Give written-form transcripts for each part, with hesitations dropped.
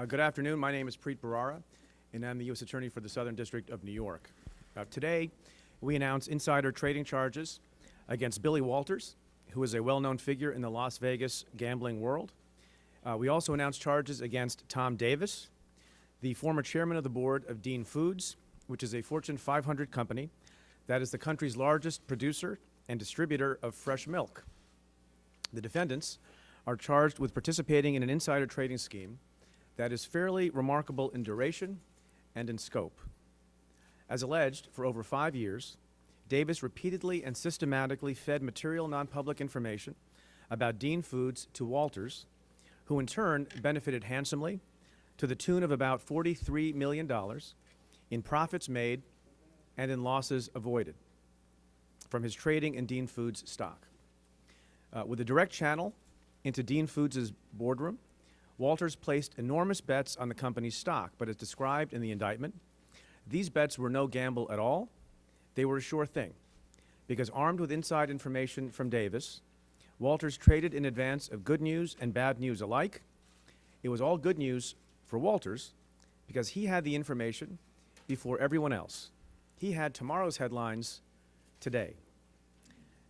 Good afternoon. My name is Preet Bharara, and I'm the U.S. Attorney for the Southern District of New York. Today, we announce insider trading charges against Billy Walters, who is a well-known figure in the Las Vegas gambling world. We also announce charges against Tom Davis, the former chairman of the board of Dean Foods, which is a Fortune 500 company that is the country's largest producer and distributor of fresh milk. The defendants are charged with participating in an insider trading scheme that is fairly remarkable in duration and in scope. As alleged, for over 5 years, Davis repeatedly and systematically fed material non-public information about Dean Foods to Walters, who in turn benefited handsomely to the tune of about $43 million in profits made and in losses avoided from his trading in Dean Foods stock. With a direct channel into Dean Foods' boardroom, Walters placed enormous bets on the company's stock, but as described in the indictment, these bets were no gamble at all. They were a sure thing, because armed with inside information from Davis, Walters traded in advance of good news and bad news alike. It was all good news for Walters because he had the information before everyone else. He had tomorrow's headlines today.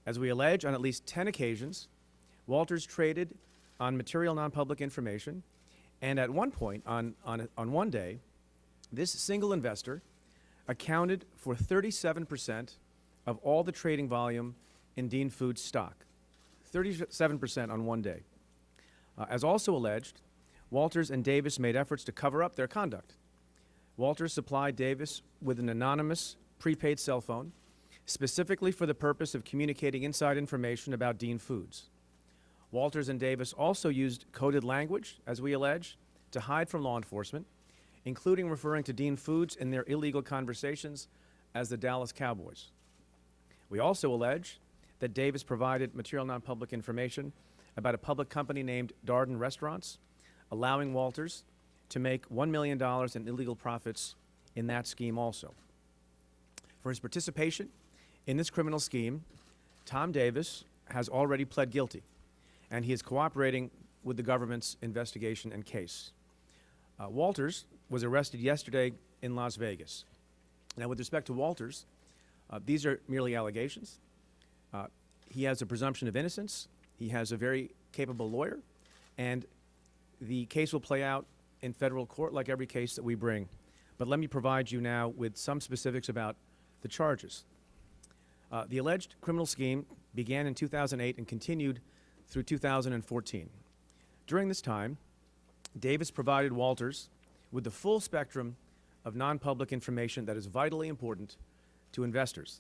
As we allege, on at least 10 occasions, Walters traded on material non-public information, and at one point, on one day, this single investor accounted for 37% of all the trading volume in Dean Foods stock. 37% on one day. As also alleged, Walters and Davis made efforts to cover up their conduct. Walters supplied Davis with an anonymous prepaid cell phone, specifically for the purpose of communicating inside information about Dean Foods. Walters and Davis also used coded language, as we allege, to hide from law enforcement, including referring to Dean Foods in their illegal conversations as the Dallas Cowboys. We also allege that Davis provided material non-public information about a public company named Darden Restaurants, allowing Walters to make $1 million in illegal profits in that scheme also. For his participation in this criminal scheme, Tom Davis has already pled guilty, and he is cooperating with the government's investigation and case. Walters was arrested yesterday in Las Vegas. Now, with respect to Walters, these are merely allegations. He has a presumption of innocence. He has a very capable lawyer, and the case will play out in federal court like every case that we bring. But let me provide you now with some specifics about the charges. The alleged criminal scheme began in 2008 and continued through 2014. During this time, Davis provided Walters with the full spectrum of non-public information that is vitally important to investors.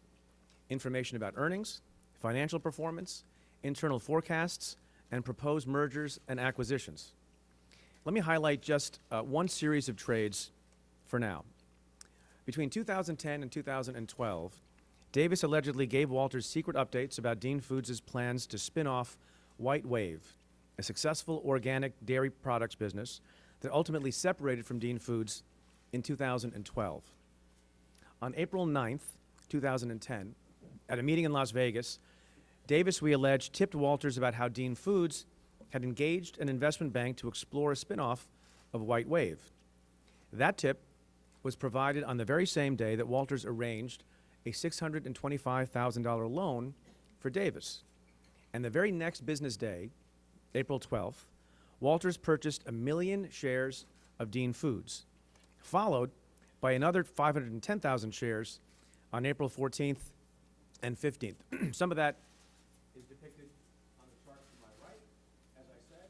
Information about earnings, financial performance, internal forecasts, and proposed mergers and acquisitions. Let me highlight just one series of trades for now. Between 2010 and 2012, Davis allegedly gave Walters secret updates about Dean Foods' plans to spin off White Wave, a successful organic dairy products business that ultimately separated from Dean Foods in 2012. On April 9th, 2010, at a meeting in Las Vegas, Davis, we allege, tipped Walters about how Dean Foods had engaged an investment bank to explore a spinoff of White Wave. That tip was provided on the very same day that Walters arranged a $625,000 loan for Davis. And the very next business day, April 12th, Walters purchased 1 million shares of Dean Foods, followed by another 510,000 shares on April 14th and 15th. Some of that is depicted on the chart to my right. As I said,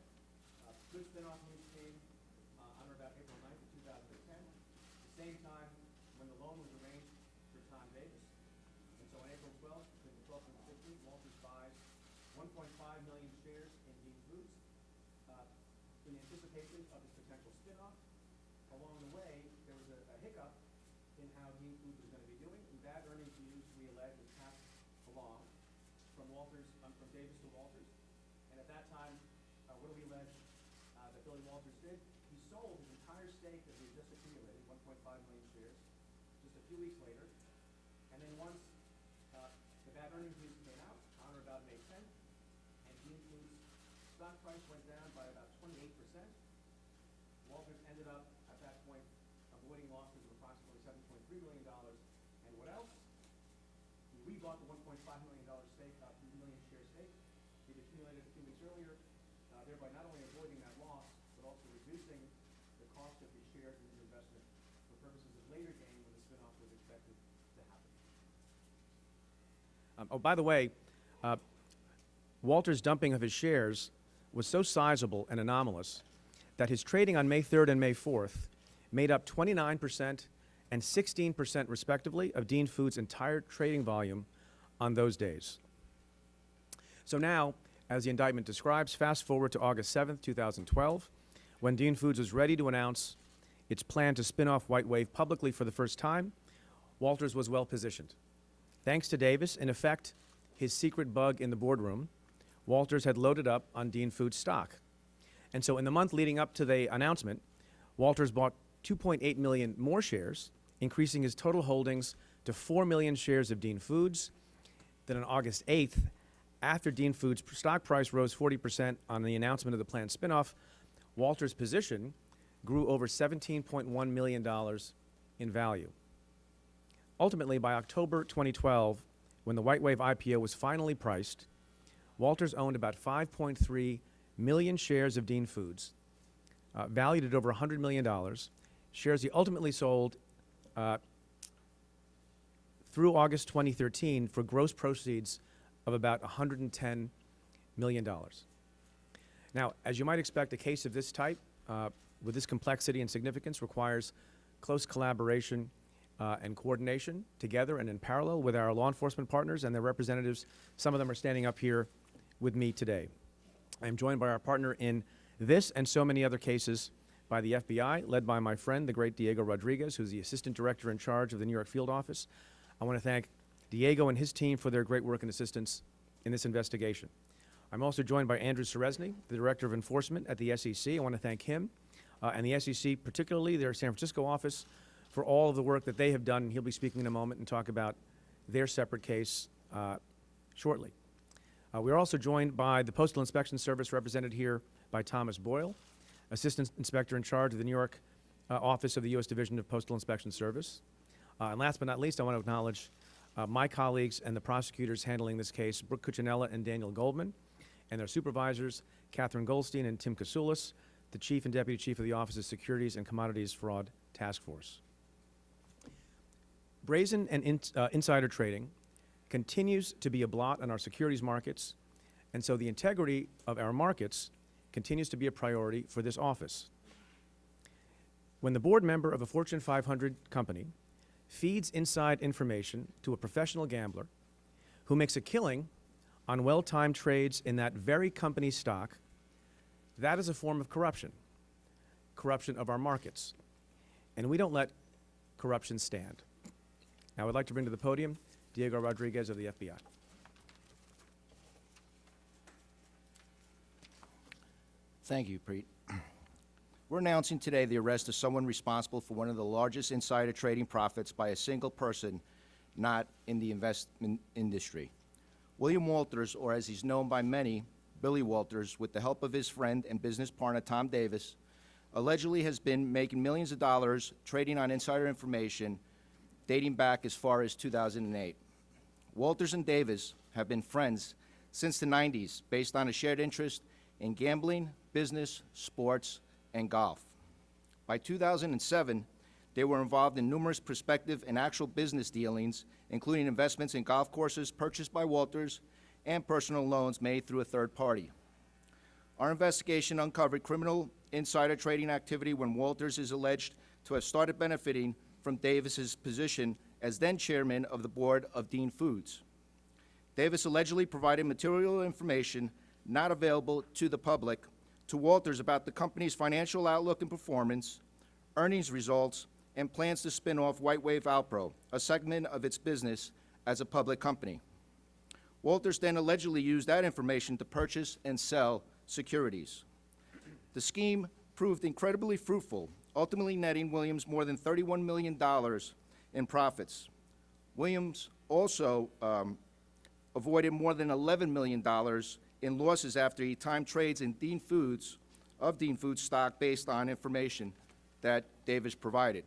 good spin-off news came on or about April 9th of 2010, the same time when the loan was arranged for Tom Davis. And so on April 12th, between the 12th and the 15th, Walters buys 1.5 million shares in Dean Foods in anticipation of its potential spin-off. Along the way, there was a hiccup in how Dean Foods was going to be doing, and bad earnings news, we allege, was passed along from Davis to Walters. And at that time, what do we allege that Billy Walters did? He sold his entire stake that he had just accumulated, 1.5 million shares, just a few weeks later. And then once the bad earnings news came out, on or about May 10th, and Dean Foods' stock price went down by about 28%, Walters ended up bought the $1.5 million stake, million share stake. He'd accumulated a few weeks earlier, thereby not only avoiding that loss, but also reducing the cost of his shares and his investment for purposes of later gain when the spinoff was expected to happen. Oh, by the way, Walter's dumping of his shares was so sizable and anomalous that his trading on May 3rd and May 4th made up 29% and 16% respectively of Dean Foods' entire trading volume on those days. So now, as the indictment describes, fast forward to August 7th, 2012, when Dean Foods was ready to announce its plan to spin off White Wave publicly for the first time, Walters was well positioned. Thanks to Davis, in effect, his secret bug in the boardroom, Walters had loaded up on Dean Foods stock. And so in the month leading up to the announcement, Walters bought 2.8 million more shares, increasing his total holdings to 4 million shares of Dean Foods. Then on August 8th, after Dean Foods' stock price rose 40% on the announcement of the planned spinoff, Walters' position grew over $17.1 million in value. Ultimately, by October 2012, when the White Wave IPO was finally priced, Walters owned about 5.3 million shares of Dean Foods, valued at over $100 million, shares he ultimately sold through August 2013 for gross proceeds of about $110 million. Now, as you might expect, a case of this type, with this complexity and significance, requires close collaboration and coordination together and in parallel with our law enforcement partners and their representatives. Some of them are standing up here with me today. I am joined by our partner in this and so many other cases by the FBI, led by my friend, the great Diego Rodriguez, who's the Assistant Director in charge of the New York Field Office. I want to thank Diego and his team for their great work and assistance in this investigation. I'm also joined by Andrew Serezny, the Director of Enforcement at the SEC. I want to thank him and the SEC, particularly their San Francisco office, for all of the work that they have done. He'll be speaking in a moment and talk about their separate case shortly. We're also joined by the Postal Inspection Service, represented here by Thomas Boyle, Assistant Inspector in charge of the New York office of the U.S. Division of Postal Inspection Service. And last but not least, I want to acknowledge my colleagues and the prosecutors handling this case, Brooke Cuccinella and Daniel Goldman, and their supervisors, Catherine Goldstein and Tim Kasoulis, the Chief and Deputy Chief of the Office of Securities and Commodities Fraud Task Force. Brazen and insider trading continues to be a blot on our securities markets, and so the integrity of our markets continues to be a priority for this office. When the board member of a Fortune 500 company feeds inside information to a professional gambler who makes a killing on well-timed trades in that very company's stock, that is a form of corruption, corruption of our markets. And we don't let corruption stand. Now I'd like to bring to the podium Diego Rodriguez of the FBI. Thank you, Preet. We're announcing today the arrest of someone responsible for one of the largest insider trading profits by a single person not in the investment industry. William Walters, or as he's known by many, Billy Walters, with the help of his friend and business partner Tom Davis, allegedly has been making millions of dollars trading on insider information dating back as far as 2008. Walters and Davis have been friends since the 90s based on a shared interest in gambling, business, sports, and golf. By 2007, they were involved in numerous prospective and actual business dealings, including investments in golf courses purchased by Walters and personal loans made through a third party. Our investigation uncovered criminal insider trading activity when Walters is alleged to have started benefiting from Davis's position as then chairman of the board of Dean Foods. Davis allegedly provided material information not available to the public to Walters about the company's financial outlook and performance, earnings results, and plans to spin off White Wave Alpro, a segment of its business as a public company. Walters then allegedly used that information to purchase and sell securities. The scheme proved incredibly fruitful, ultimately netting Williams more than $31 million in profits. Williams also avoided more than $11 million in losses after he timed trades in Dean Foods stock based on information that Davis provided.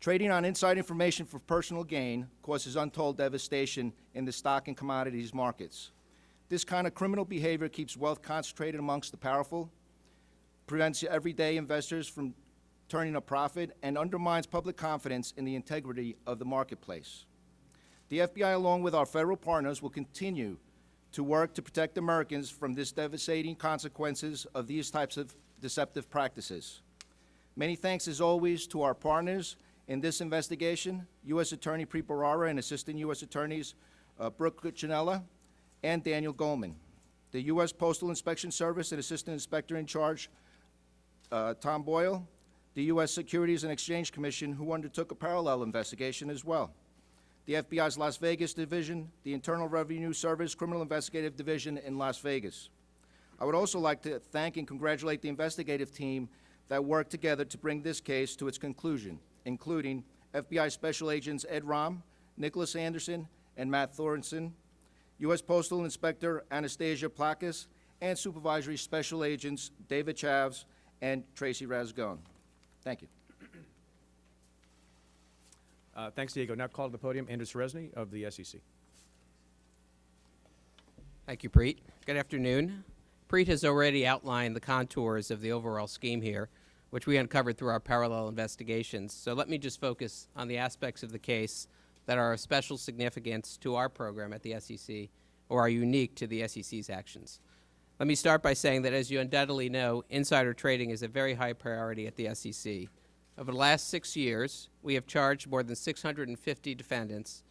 Trading on inside information for personal gain causes untold devastation in the stock and commodities markets. This kind of criminal behavior keeps wealth concentrated amongst the powerful, prevents everyday investors from turning a profit, and undermines public confidence in the integrity of the marketplace. The FBI, along with our federal partners, will continue to work to protect Americans from this devastating consequences of these types of deceptive practices. Many thanks, as always, to our partners in this investigation, U.S. Attorney Preet Bharara and Assistant U.S. Attorneys Brooke Cuccinella and Daniel Goldman, the U.S. Postal Inspection Service and Assistant Inspector in Charge Tom Boyle, the U.S. Securities and Exchange Commission, who undertook a parallel investigation as well, the FBI's Las Vegas Division, the Internal Revenue Service Criminal Investigative Division in Las Vegas. I would also like to thank and congratulate the investigative team that worked together to bring this case to its conclusion, including FBI Special Agents Ed Rom, Nicholas Anderson, and Matt Thorenson, U.S. Postal Inspector Anastasia Plakis, and Supervisory Special Agents David Chavs and Tracy Rasgone. Thank you. Thanks, Diego. Now call to the podium Andrew Seresny of the SEC. Thank you, Preet. Good afternoon. Preet has already outlined the contours of the overall scheme here, which we uncovered through our parallel investigations. So let me just focus on the aspects of the case that are of special significance to our program at the SEC or are unique to the SEC's actions. Let me start by saying that, as you undoubtedly know, insider trading is a very high priority at the SEC. Over the last 6 years, we have charged more than 650 defendants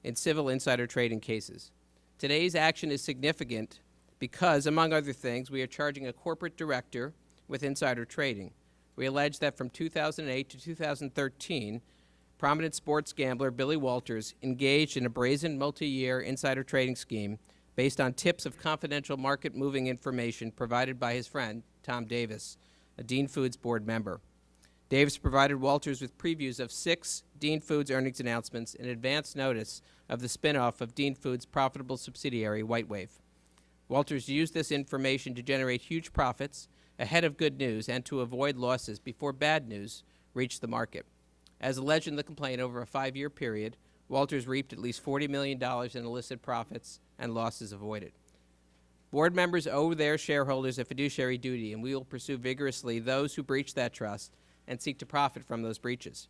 in civil insider trading cases. Today's action is significant because, among other things, we are charging a corporate director with insider trading. We allege that from 2008 to 2013, prominent sports gambler Billy Walters engaged in a brazen multi-year insider trading scheme based on tips of confidential market-moving information provided by his friend, Tom Davis, a Dean Foods board member. Davis provided Walters with previews of 6 Dean Foods earnings announcements in advance notice of the spinoff of Dean Foods' profitable subsidiary, WhiteWave. Walters used this information to generate huge profits ahead of good news and to avoid losses before bad news reached the market. As alleged in the complaint, over a 5-year period, Walters reaped at least $40 million in illicit profits and losses avoided. Board members owe their shareholders a fiduciary duty, and we will pursue vigorously those who breach that trust and seek to profit from those breaches.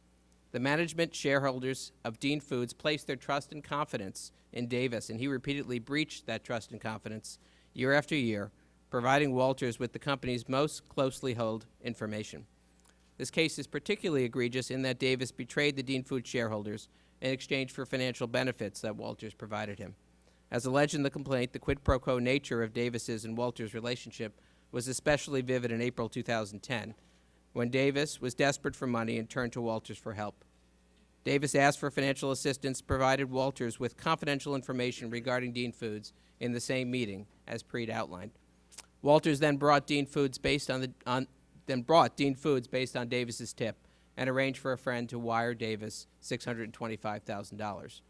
The management shareholders of Dean Foods placed their trust and confidence in Davis, and he repeatedly breached that trust and confidence year after year, providing Walters with the company's most closely held information. This case is particularly egregious in that Davis betrayed the Dean Foods shareholders in exchange for financial benefits that Walters provided him. As alleged in the complaint, the quid pro quo nature of Davis's and Walters' relationship was especially vivid in April 2010, when Davis was desperate for money and turned to Walters for help. Davis asked for financial assistance, provided Walters with confidential information regarding Dean Foods in the same meeting, as Preet outlined. Walters then brought Dean Foods based on Davis's tip and arranged for a friend to wire Davis $625,000.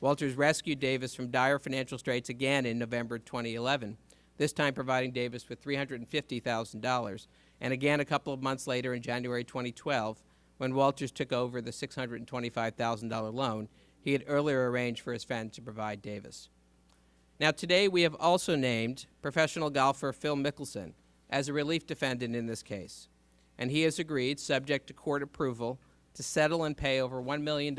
Walters rescued Davis from dire financial straits again in November 2011, this time providing Davis with $350,000, and again a couple of months later in January 2012, when Walters took over the $625,000 loan he had earlier arranged for his friend to provide Davis. Now today we have also named professional golfer Phil Mickelson as a relief defendant in this case, and he has agreed, subject to court approval, to settle and pay over $1 million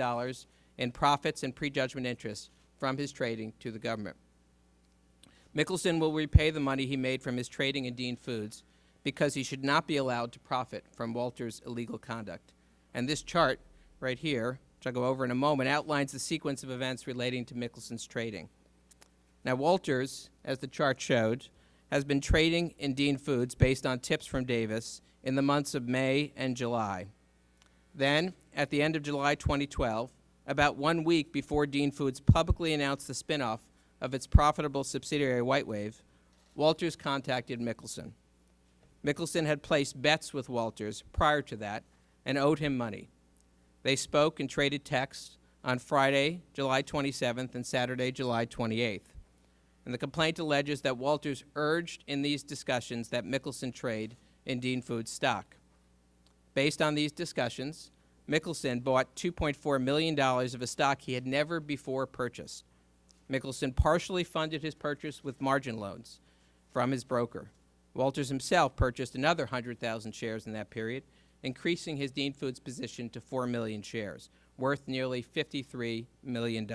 in profits and prejudgment interest from his trading to the government. Mickelson will repay the money he made from his trading in Dean Foods because he should not be allowed to profit from Walters' illegal conduct. And this chart right here, which I'll go over in a moment, outlines the sequence of events relating to Mickelson's trading. Now, Walters, as the chart showed, has been trading in Dean Foods based on tips from Davis in the months of May and July. Then, at the end of July 2012, about 1 week before Dean Foods publicly announced the spinoff of its profitable subsidiary WhiteWave, Walters contacted Mickelson. Mickelson had placed bets with Walters prior to that and owed him money. They spoke and traded texts on Friday, July 27th and Saturday, July 28th. And the complaint alleges that Walters urged in these discussions that Mickelson trade in Dean Foods stock. Based on these discussions, Mickelson bought $2.4 million of a stock he had never before purchased. Mickelson partially funded his purchase with margin loans from his broker. Walters himself purchased another 100,000 shares in that period, increasing his Dean Foods position to 4 million shares, worth nearly $53 million.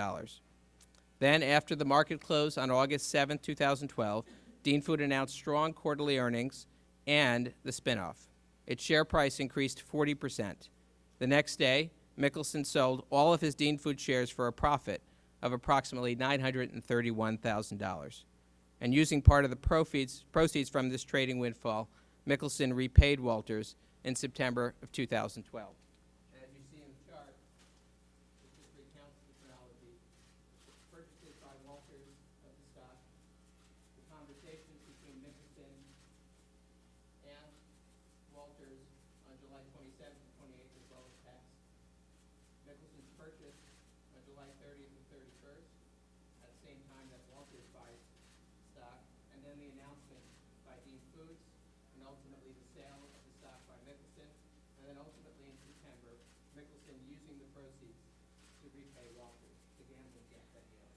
Then, after the market closed on August 7, 2012, Dean Food announced strong quarterly earnings and the spinoff. Its share price increased 40%. The next day, Mickelson sold all of his Dean Food shares for a profit of approximately $931,000. And using part of the proceeds from this trading windfall, Mickelson repaid Walters in September of 2012. As you see in the chart, it just recounts the chronology. Purchases by Walters of the stock, the conversations between Mickelson and Walters on July 27th and 28th, as well as text. Mickelson's purchase on July 30th and 31st, at the same time that Walters buys stock, and then the announcement by Dean Foods, and ultimately the sale of the stock by Mickelson, and then ultimately in September, Mickelson using the proceeds to repay Walters, the gambling debt that he owed.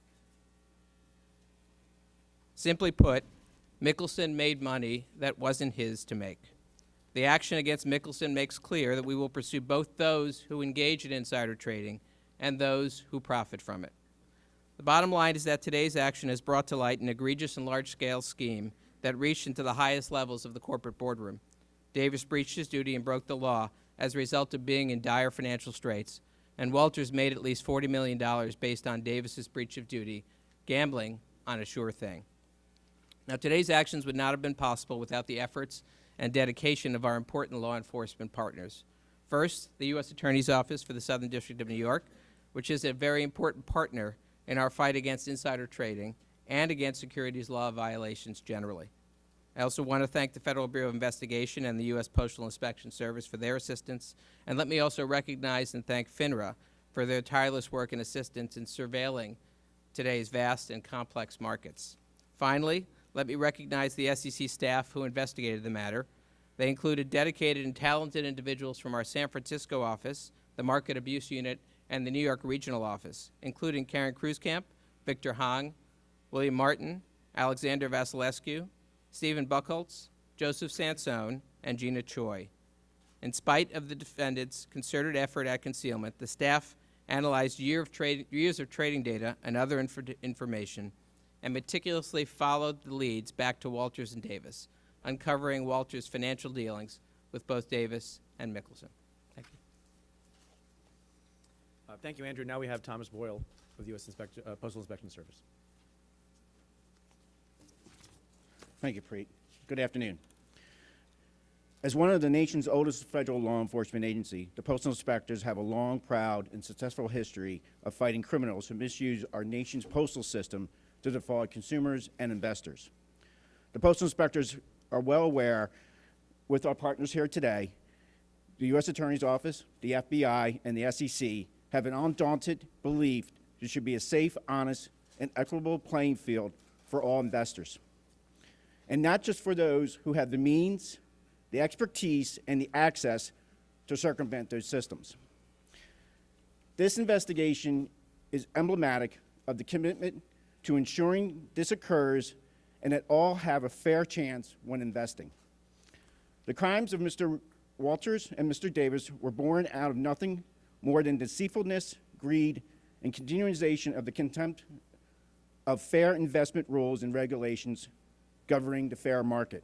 Simply put, Mickelson made money that wasn't his to make. The action against Mickelson makes clear that we will pursue both those who engage in insider trading and those who profit from it. The bottom line is that today's action has brought to light an egregious and large-scale scheme that reached into the highest levels of the corporate boardroom. Davis breached his duty and broke the law as a result of being in dire financial straits, and Walters made at least $40 million based on Davis's breach of duty, gambling on a sure thing. Now, today's actions would not have been possible without the efforts and dedication of our important law enforcement partners. First, the U.S. Attorney's Office for the Southern District of New York, which is a very important partner in our fight against insider trading and against securities law violations generally. I also want to thank the Federal Bureau of Investigation and the U.S. Postal Inspection Service for their assistance, and let me also recognize and thank FINRA for their tireless work and assistance in surveilling today's vast and complex markets. Finally, let me recognize the SEC staff who investigated the matter. They included dedicated and talented individuals from our San Francisco office, the Market Abuse Unit, and the New York Regional Office, including Karen Kruskamp, Victor Hong, William Martin, Alexander Vasilescu, Stephen Buchholz, Joseph Sansone, and Gina Choi. In spite of the defendants' concerted effort at concealment, the staff analyzed years of trading data and other information and meticulously followed the leads back to Walters and Davis, uncovering Walters' financial dealings with both Davis and Mickelson. Thank you. Thank you, Andrew. Now we have Thomas Boyle of the U.S. Postal Inspection Service. Thank you, Preet. Good afternoon. As one of the nation's oldest federal law enforcement agency, the Postal Inspectors have a long, proud, and successful history of fighting criminals who misuse our nation's postal system to defraud consumers and investors. The Postal Inspectors are well aware, with our partners here today, the U.S. Attorney's Office, the FBI, and the SEC have an undaunted belief there should be a safe, honest, and equitable playing field for all investors. And not just for those who have the means, the expertise, and the access to circumvent those systems. This investigation is emblematic of the commitment to ensuring this occurs and that all have a fair chance when investing. The crimes of Mr. Walters and Mr. Davis were born out of nothing more than deceitfulness, greed, and continualization of the contempt of fair investment rules and regulations governing the fair market.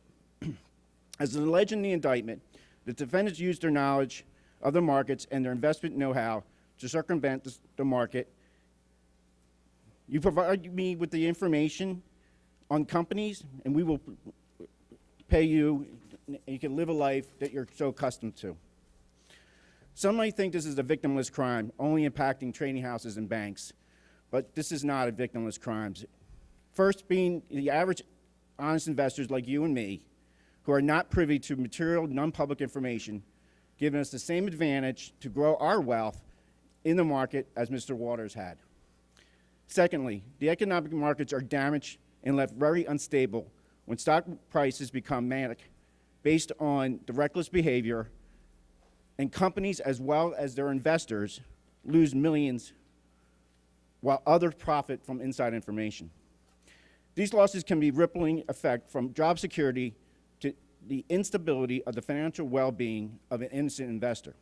As alleged in the indictment, the defendants used their knowledge of the markets and their investment know-how to circumvent the market. You provide me with the information on companies, and we will pay you, and you can live a life that you're so accustomed to. Some might think this is a victimless crime, only impacting trading houses and banks, but this is not a victimless crime. First, being the average honest investors like you and me, who are not privy to material, non-public information, giving us the same advantage to grow our wealth in the market as Mr. Walters had. Secondly, the economic markets are damaged and left very unstable when stock prices become manic based on the reckless behavior and companies as well as their investors lose millions while others profit from inside information. These losses can be rippling effect from job security to the instability of the financial well-being of an innocent investor.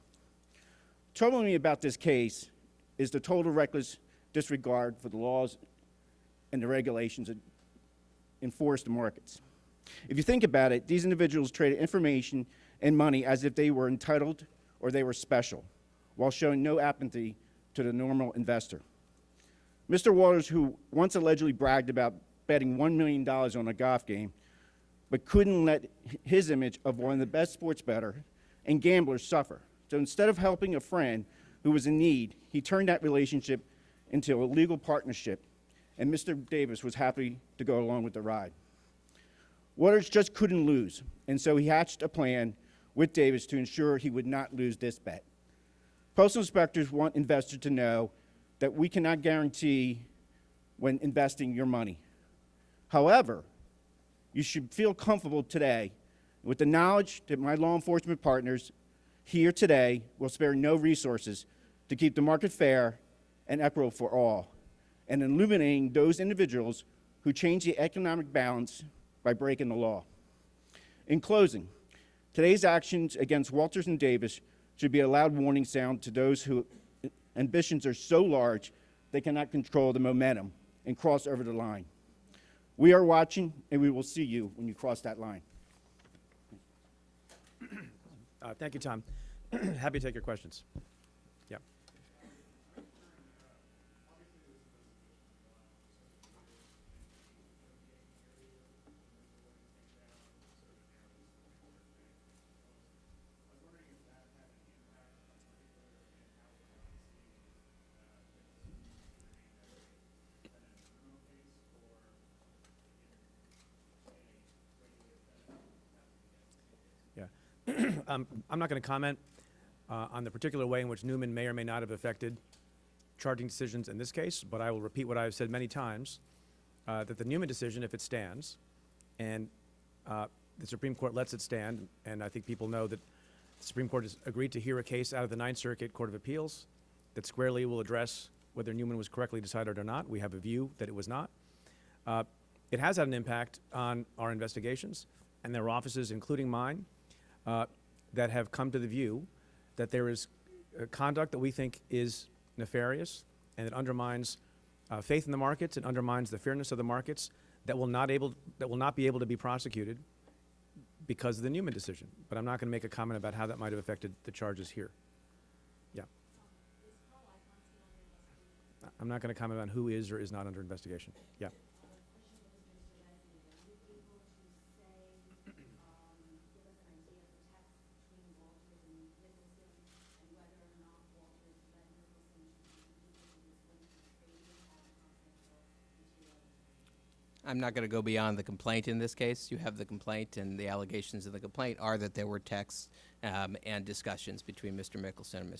Troubling me about this case is the total reckless disregard for the laws and the regulations that enforce the markets. If you think about it, these individuals traded information and money as if they were entitled or they were special, while showing no apathy to the normal investor. Mr. Walters, who once allegedly bragged about betting $1 million on a golf game, but couldn't let his image of one of the best sports bettor and gamblers suffer. So instead of helping a friend who was in need, he turned that relationship into a legal partnership, and Mr. Davis was happy to go along with the ride. Waters just couldn't lose, and so he hatched a plan with Davis to ensure he would not lose this bet. Postal inspectors want investors to know that we cannot guarantee when investing your money. However, you should feel comfortable today with the knowledge that my law enforcement partners here today will spare no resources to keep the market fair and equitable for all, and illuminating those individuals who change the economic balance by breaking the law. In closing, today's actions against Walters and Davis should be a loud warning sound to those whose ambitions are so large they cannot control the momentum and cross over the line. We are watching, and we will see you when you cross that line. Thank you, Tom. Happy to take your questions. Yeah. I'm not going to comment on the particular way in which Newman may or may not have affected charging decisions in this case, but I will repeat what I've said many times, that the Newman decision, if it stands, and the Supreme Court lets it stand, and I think people know that the Supreme Court has agreed to hear a case out of the Ninth Circuit Court of Appeals that squarely will address whether Newman was correctly decided or not. We have a view that it was not. It has had an impact on our investigations, and there are offices, including mine, that have come to the view that there is conduct that we think is nefarious and that undermines faith in the markets and undermines the fairness of the markets that will not be able to be prosecuted because of the Newman decision. But I'm not going to make a comment about how that might have affected the charges here. Yeah. I'm not going to comment on who is or is not under investigation. Yeah. I'm not going to go beyond the complaint in this case. You have the complaint, and the allegations of the complaint are that there were texts and discussions between Mr. Mickelson and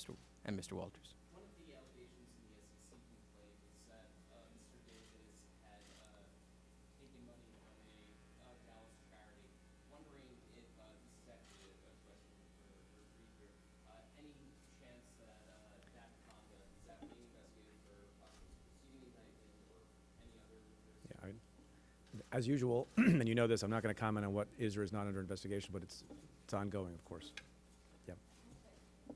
Mr. Walters. One of the allegations in the SEC complaint is that Mr. Davis had taken money from a Dallas charity. Wondering if this is actually a question for Preet here. Any chance that that conduct is that being investigated for possible preceding indictment or any other? Yeah, as usual, and you know this, I'm not going to comment on what is or is not under investigation, but it's ongoing, of course. Yeah. And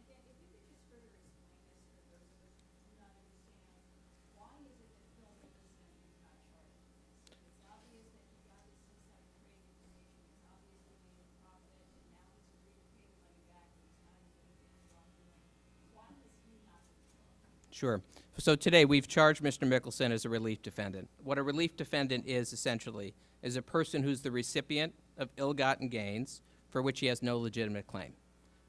again, if you could just further explain this for those of us who do not understand, why is it that Phil Mickelson is not charged with this? It's obvious that he got this insider trading information, it's obvious that he made a profit, and now he's agreed to pay the money back, and he's not admitted to any wrongdoing. Why is he not charged? Sure. So today we've charged Mr. Mickelson as a relief defendant. What a relief defendant is essentially is a person who's the recipient of ill-gotten gains for which he has no legitimate claim.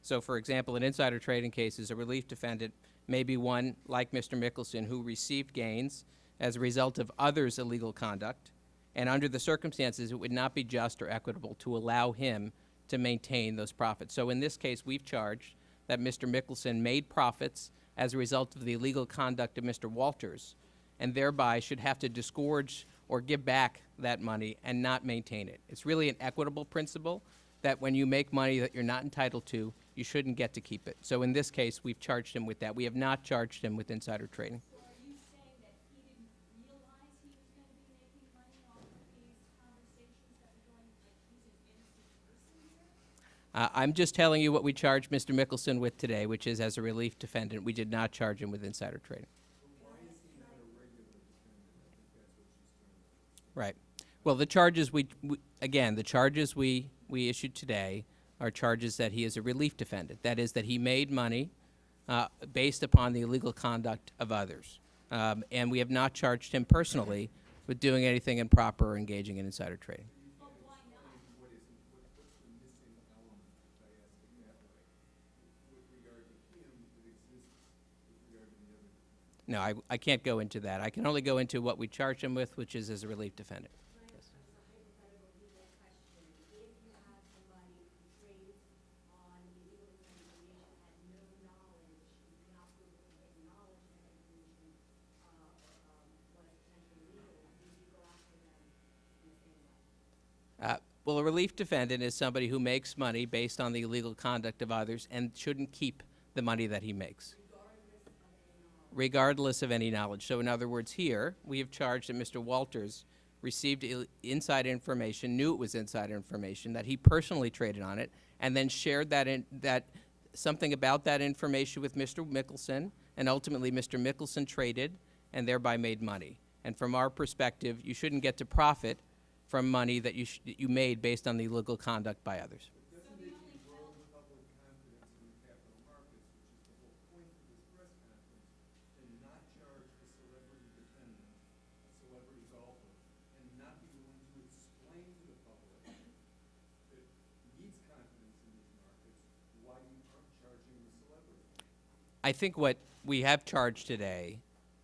So for example, in insider trading cases, a relief defendant may be one like Mr. Mickelson who received gains as a result of others' illegal conduct, and under the circumstances it would not be just or equitable to allow him to maintain those profits. So in this case, we've charged that Mr. Mickelson made profits as a result of the illegal conduct of Mr. Walters, and thereby should have to disgorge or give back that money and not maintain it. It's really an equitable principle that when you make money that you're not entitled to, you shouldn't get to keep it. So in this case, we've charged him with that. We have not charged him with insider trading. So are you saying that he didn't realize he was gonna be making money off of these conversations that were going, like he's an innocent person here? I'm just telling you what we charged Mr. Mickelson with today, which is as a relief defendant. We did not charge him with insider trading. Right. Well, the charges again, the charges we issued today are charges that he is a relief defendant. That is, that he made money based upon the illegal conduct of others. And we have not charged him personally with doing anything improper or engaging in insider trading. No, I can't go into that. I can only go into what we charged him with, which is as a relief defendant. Well, a relief defendant is somebody who makes money based on the illegal conduct of others and shouldn't keep the money that he makes. Regardless of any knowledge. So in other words, here, we have charged that Mr. Walters received inside information, knew it was inside information, that he personally traded on it, and then shared that something about that information with Mr. Mickelson, and ultimately Mr. Mickelson traded and thereby made money. And from our perspective, you shouldn't get to profit from money that you made based on the illegal conduct by others. I think what we have charged today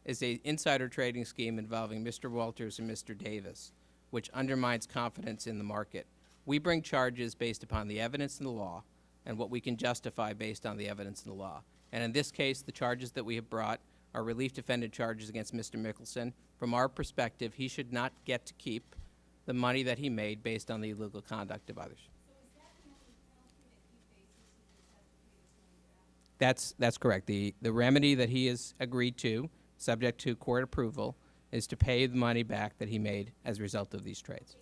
is an insider trading scheme involving Mr. Walters and Mr. Davis, which undermines confidence in the market. We bring charges based upon the evidence in the law and what we can justify based on the evidence in the law. And in this case, the charges that we have brought are relief defendant charges against Mr. Mickelson. From our perspective, he should not get to keep the money that he made based on the illegal conduct of others. That's correct. The remedy that he has agreed to, subject to court approval, is to pay the money back that he made as a result of these trades.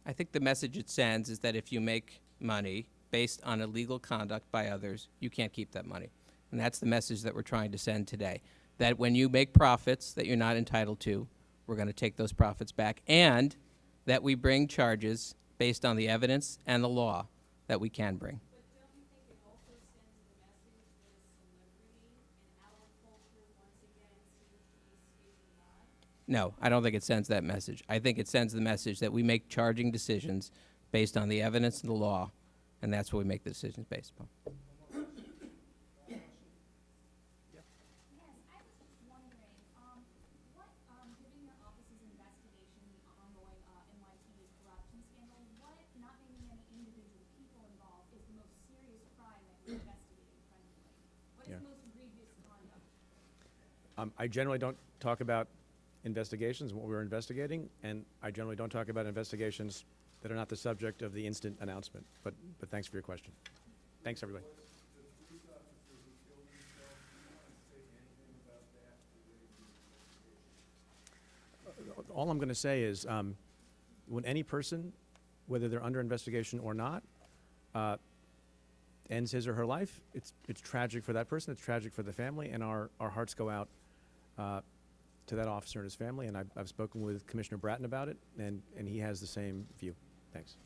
I think the message it sends is that if you make money based on illegal conduct by others, you can't keep that money. And that's the message that we're trying to send today. That when you make profits that you're not entitled to, we're going to take those profits back, and that we bring charges based on the evidence and the law that we can bring. But don't you think it also sends the message that celebrity in our culture once again seems to be skating by? No, I don't think it sends that message. I think it sends the message that we make charging decisions based on the evidence and the law, and that's what we make the decisions based upon. Yes, I was just wondering, what, given your office's investigation, the ongoing, NYPD corruption scandal, what, not naming any individual people involved, is the most serious crime that you're investigating presently? What is Yeah. the most egregious conduct? I generally don't talk about investigations and what we're investigating, and I generally don't talk about investigations that are not the subject of the instant announcement. But thanks for your question. Thanks, everybody. All I'm going to say is, when any person, whether they're under investigation or not, ends his or her life, it's tragic for that person, it's tragic for the family, and our hearts go out to that officer and his family. And I've spoken with Commissioner Bratton about it, and he has the same view. Thanks.